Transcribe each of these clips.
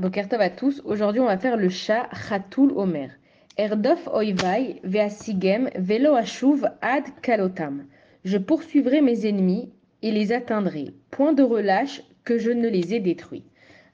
Boker Tov à tous. Aujourd'hui, on va faire le chat Khatoul Omer. Erdof oivai veasigem velo ashuv ad kalotam. Je poursuivrai mes ennemis et les atteindrai. Point de relâche que je ne les ai détruits.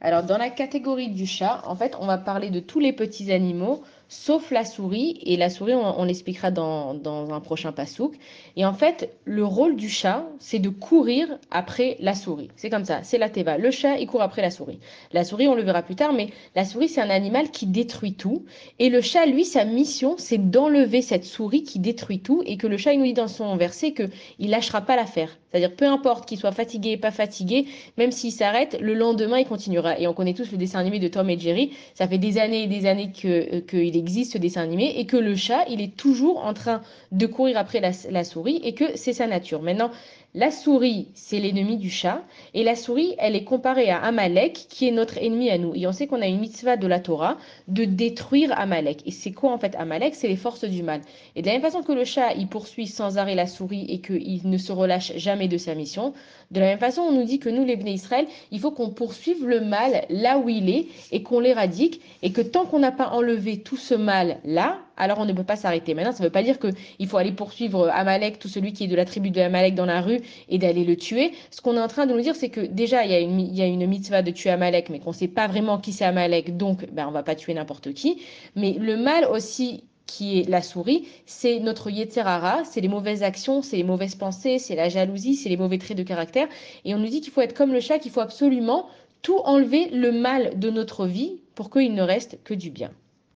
Alors, dans la catégorie du chat, en fait, on va parler de tous les petits animaux, sauf la souris. Et la souris, on l'expliquera dans un prochain pasouk. Et en fait, le rôle du chat, c'est de courir après la souris. C'est comme ça, c'est la teva. Le chat, il court après la souris. La souris, on le verra plus tard, mais la souris, c'est un animal qui détruit tout. Et le chat, lui, sa mission, c'est d'enlever cette souris qui détruit tout. Et que le chat, il nous dit dans son verset qu'il ne lâchera pas l'affaire. C'est-à-dire, peu importe qu'il soit fatigué, pas fatigué, même s'il s'arrête, le lendemain, il continuera. Et on connaît tous le dessin animé de Tom et Jerry. Ça fait des années et des années qu'il existe ce dessin animé. Et que le chat, il est toujours en train de courir après la souris. Et que c'est sa nature. Maintenant, la souris, c'est l'ennemi du chat. Et la souris, elle est comparée à Amalek, qui est notre ennemi à nous. Et on sait qu'on a une mitzvah de la Torah de détruire Amalek. Et c'est quoi en fait Amalek? C'est les forces du mal. Et de la même façon que le chat, il poursuit sans arrêt la souris et qu'il ne se relâche jamais de sa mission, de la même façon, on nous dit que nous, les Bnei Israël, il faut qu'on poursuive le mal là où il est et qu'on l'éradique. Et que tant qu'on n'a pas enlevé tout ce mal-là, alors on ne peut pas s'arrêter. Maintenant, ça ne veut pas dire qu'il faut aller poursuivre Amalek, tout celui qui est de la tribu de Amalek dans la rue, et d'aller le tuer. Ce qu'on est en train de nous dire, c'est que déjà, il y a une mitzvah de tuer Amalek, mais qu'on ne sait pas vraiment qui c'est Amalek, donc ben, on ne va pas tuer n'importe qui. Mais le mal aussi, qui est la souris, c'est notre Yetzer Hara, c'est les mauvaises actions, c'est les mauvaises pensées, c'est la jalousie, c'est les mauvais traits de caractère. Et on nous dit qu'il faut être comme le chat, qu'il faut absolument tout enlever le mal de notre vie pour qu'il ne reste que du bien.